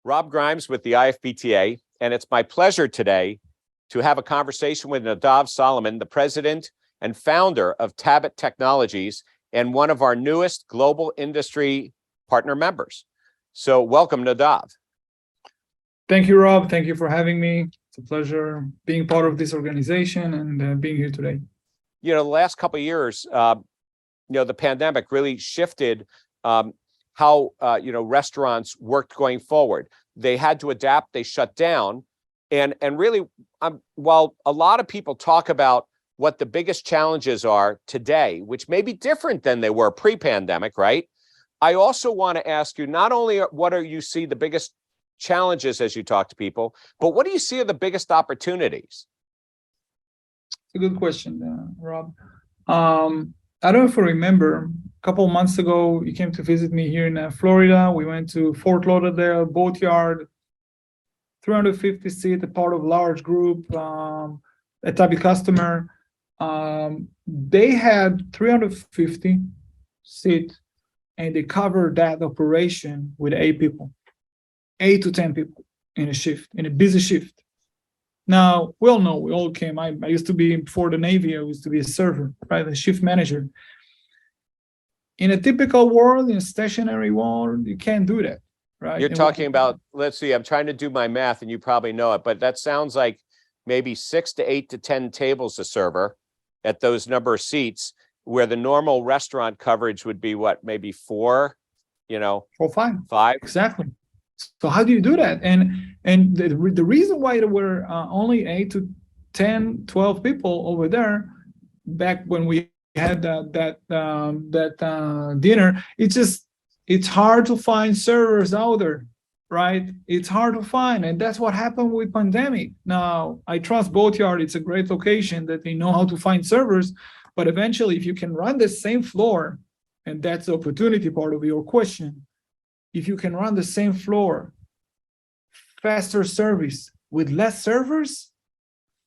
Rob Grimes with the IFPTA, and it's my pleasure today to have a conversation with Nadav Solomon, the president and founder of Tabit Technologies and one of our newest global industry partner members. So welcome, Nadav. Thank you, Rob. Thank you for having me. It's a pleasure being part of this organization and being here today. You know, the last couple of years, the pandemic really shifted how restaurants worked going forward. They had to adapt, they shut down. And really, while a lot of people talk about what the biggest challenges are today, which may be different than they were pre-pandemic, right? I also want to ask you, not only what do you see the biggest challenges as you talk to people, but what do you see are the biggest opportunities? It's a good question, Rob. I don't know if you remember, a couple of months ago, you came to visit me here in Florida. We went to Fort Lauderdale, Boatyard, 350 seat, a part of large group, a Tabit customer. They had 350 seat, and they covered that operation with 8 people, 8 to 10 people in a shift, in a busy shift. Now, we all came. I used to be, before the Navy, I used to be a server, right? A shift manager. In a typical world, in a stationary world, you can't do that, right? You're talking about, let's see, I'm trying to do my math and you probably know it, but that sounds like maybe 6 to 8 to 10 tables a server at those number of seats, where the normal restaurant coverage would be what, maybe 4, 4 or 5. 5. Exactly. So how do you do that? And the reason why there were only 8 to 10, 12 people over there back when we had that dinner, it's hard to find servers out there, right? It's hard to find, and that's what happened with pandemic. Now, I trust Boatyard. It's a great location that they know how to find servers, but eventually, if you can run the same floor, and that's the opportunity part of your question, if you can run the same floor, faster service with less servers,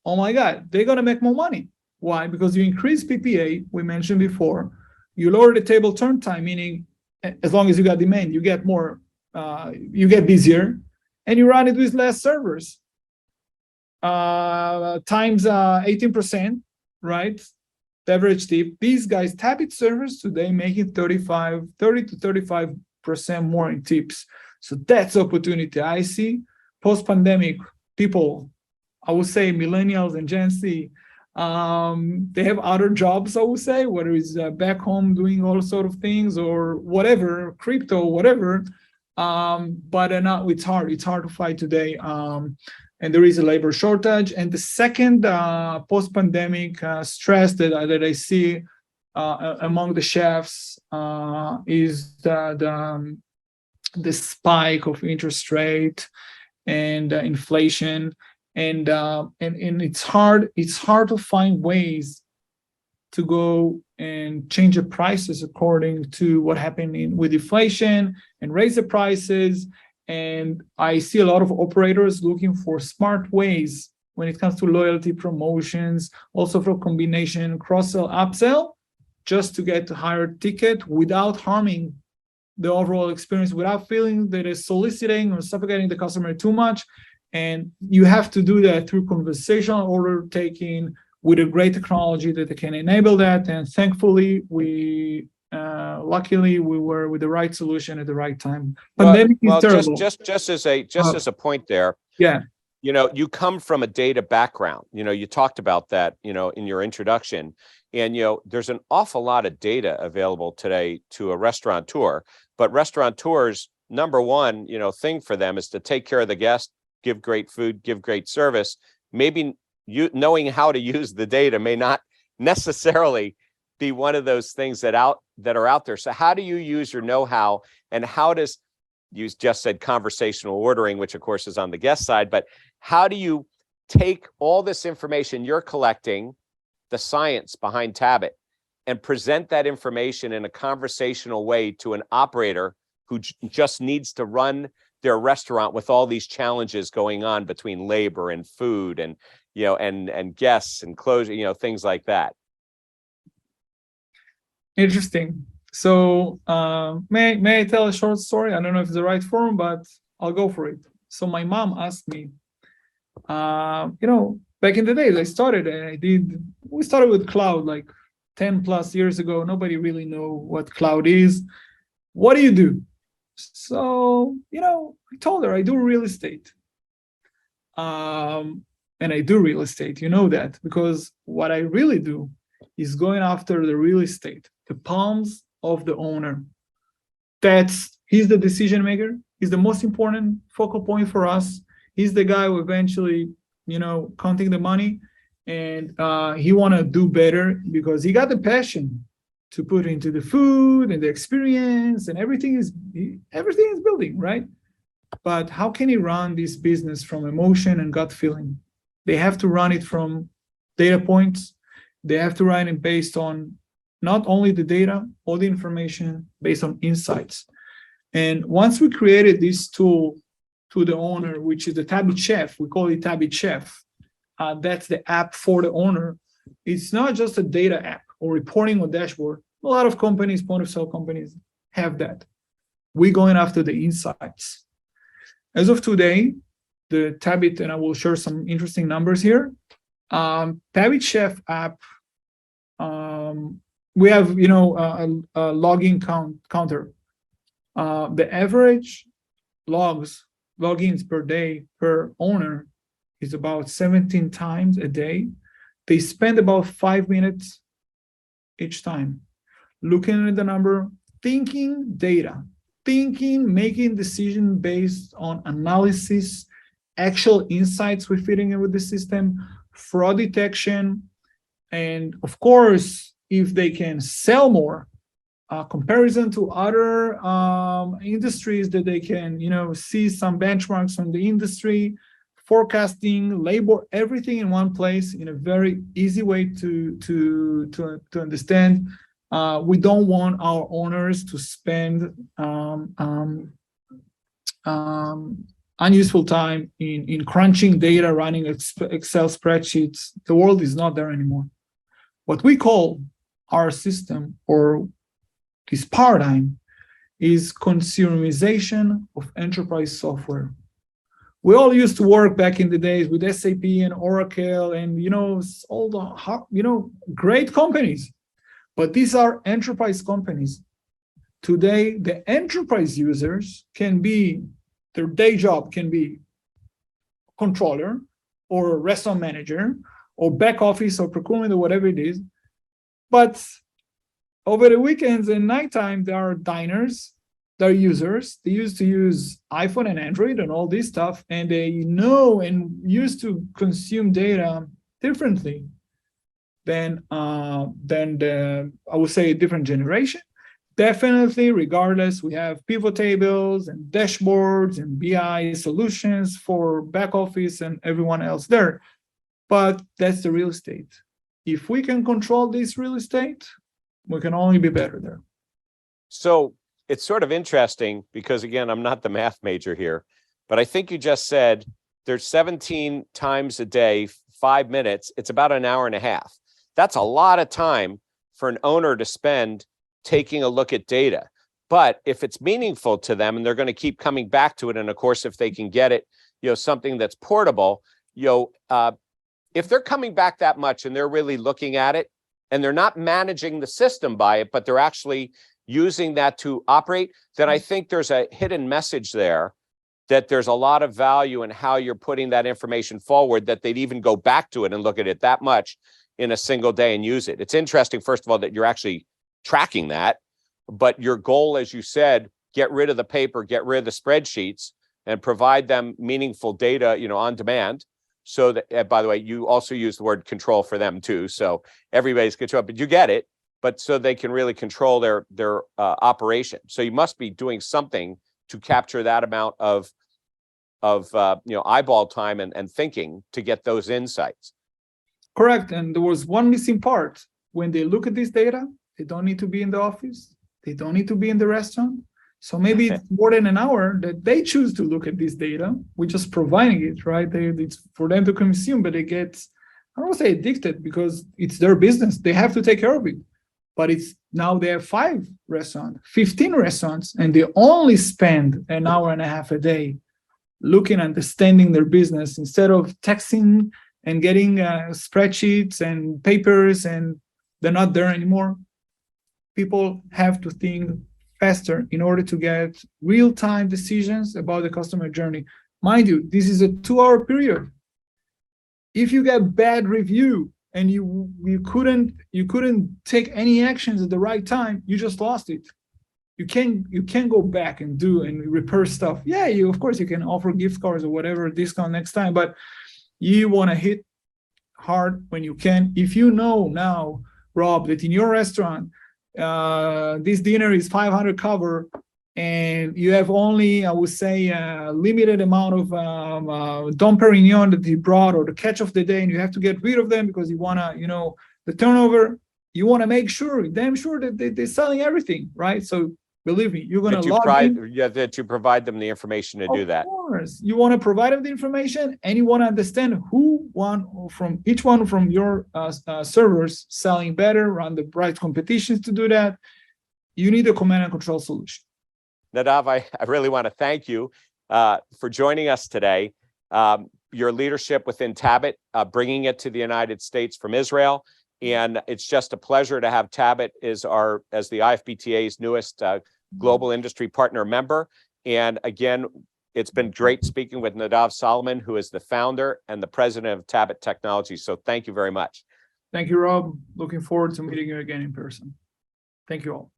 oh my God, they're gonna make more money. Why? Because you increase PPA, we mentioned before, you lower the table turn time, meaning as long as you got demand, you get more, you get busier, and you run it with less servers. Times 18%, right? The average tip. These guys, Tabit servers today making 30 to 35% more in tips. So that's opportunity I see. Post-pandemic, people, I would say millennials and Gen Z, they have other jobs, I would say, whether it's back home doing all sort of things or whatever, crypto, whatever. But it's hard to fight today. And there is a labor shortage. And the second post-pandemic stress that I see among the chefs is the spike of interest rate and inflation, and it's hard to find ways to go and change the prices according to what happened with inflation and raise the prices. And I see a lot of operators looking for smart ways when it comes to loyalty promotions, also for combination, cross-sell, upsell, just to get a higher ticket without harming the overall experience, without feeling that it's soliciting or suffocating the customer too much. And you have to do that through conversational order taking with a great technology that can enable that. And thankfully, luckily we were with the right solution at the right time. Pandemic is terrible. Just as a point there. Yeah. You come from a data background. You talked about that, in your introduction. And, there's an awful lot of data available today to a restaurateur, but restaurateurs, number one, thing for them is to take care of the guest, give great food, give great service. Maybe knowing how to use the data may not necessarily be one of those things that are out there. So how do you use your know-how, and how does, you just said conversational ordering, which of course is on the guest side, but how do you take all this information you're collecting, the science behind Tabit, and present that information in a conversational way to an operator who just needs to run their restaurant with all these challenges going on between labor and food and and guests and closure, things like that? Interesting. So may I tell a short story? I don't know if it's the right form, but I'll go for it. So my mom asked me, back in the days, we started with cloud like 10 plus years ago. Nobody really know what cloud is. What do you do? So, I told her I do real estate. And I do real estate, that, because what I really do is going after the real estate, the palms of the owner. He's the decision maker. He's the most important focal point for us. He's the guy who eventually, counting the money, and he want to do better because he got the passion to put into the food and the experience, and everything is building, right? But how can he run this business from emotion and gut feeling? They have to run it from data points. They have to run it based on not only the data, all the information, based on insights. And once we created this tool to the owner, which is the Tabit Chef, we call it Tabit Chef. That's the app for the owner. It's not just a data app or reporting or dashboard. A lot of companies, point of sale companies, have that. We're going after the insights. As of today, the Tabit, and I will share some interesting numbers here. Tabit Chef app, we have a logging counter. The average logins per day per owner is about 17 times a day. They spend about 5 minutes each time looking at the number, thinking data, making decision based on analysis, actual insights we're feeding in with the system, fraud detection, and of course, if they can sell more, comparison to other industries that they can, see some benchmarks from the industry, forecasting, labor, everything in one place in a very easy way to understand. We don't want our owners to spend unuseful time in crunching data, running Excel spreadsheets. The world is not there anymore. What we call our system, or this paradigm, is consumerization of enterprise software. We all used to work back in the days with SAP and Oracle and all the great companies, but these are enterprise companies. Today, the enterprise users can be, their day job can be controller or restaurant manager or back office or procurement or whatever it is. But over the weekends and nighttime, there are diners, they're users. They used to use iPhone and Android and all this stuff, and they know and used to consume data differently than the, I would say, different generation. Definitely, regardless, we have pivot tables and dashboards and BI solutions for back office and everyone else there. But that's the real estate. If we can control this real estate, we can only be better there. So it's sort of interesting because, again, I'm not the math major here, but I think you just said there's 17 times a day, 5 minutes. It's about an hour and a half. That's a lot of time for an owner to spend taking a look at data. But if it's meaningful to them and they're going to keep coming back to it, and of course, if they can get it, something that's portable, if they're coming back that much and they're really looking at it and they're not managing the system by it, but they're actually using that to operate, then I think there's a hidden message there that there's a lot of value in how you're putting that information forward, that they'd even go back to it and look at it that much in a single day and use it. It's interesting, first of all, that you're actually tracking that, but your goal, as you said, get rid of the paper, get rid of the spreadsheets, and provide them meaningful data, on demand. So that, by the way, you also use the word control for them too. So everybody's control, but you get it. But so they can really control their operation. So you must be doing something to capture that amount of eyeball time and thinking to get those insights. Correct. And there was one missing part. When they look at this data, they don't need to be in the office. They don't need to be in the restaurant. So maybe it's more than an hour that they choose to look at this data. We're just providing it, right? It's for them to consume, but they get, I don't want to say addicted because it's their business. They have to take care of it. But it's now they have 5 restaurants, 15 restaurants, and they only spend an hour and a half a day looking, understanding their business instead of texting and getting spreadsheets and papers, and they're not there anymore. People have to think faster in order to get real-time decisions about the customer journey. Mind you, this is a 2-hour period. If you get bad review and you couldn't take any actions at the right time, you just lost it. You can't go back and do and repair stuff. Yeah, of course you can offer gift cards or whatever discount next time, but you want to hit hard when you can. If you know now, Rob, that in your restaurant this dinner is 500 cover, and you have only, I would say, a limited amount of Dom Perignon that you brought, or the catch of the day, and you have to get rid of them because you want to, the turnover, you want to make sure, damn sure that they're selling everything, right? So believe me, you're going to log in. Yeah, that you provide them the information to do that. Of course, you want to provide them the information, and you want to understand each one from your servers selling better, run the right competitions to do that. You need a command and control solution. Nadav, I really want to thank you for joining us today. Your leadership within Tabit, bringing it to the United States from Israel. And it's just a pleasure to have Tabit as the IFBTA's newest global industry partner member. And again, it's been great speaking with Nadav Solomon, who is the founder and the president of Tabit Technology. So thank you very much. Thank you, Rob. Looking forward to meeting you again in person. Thank you all.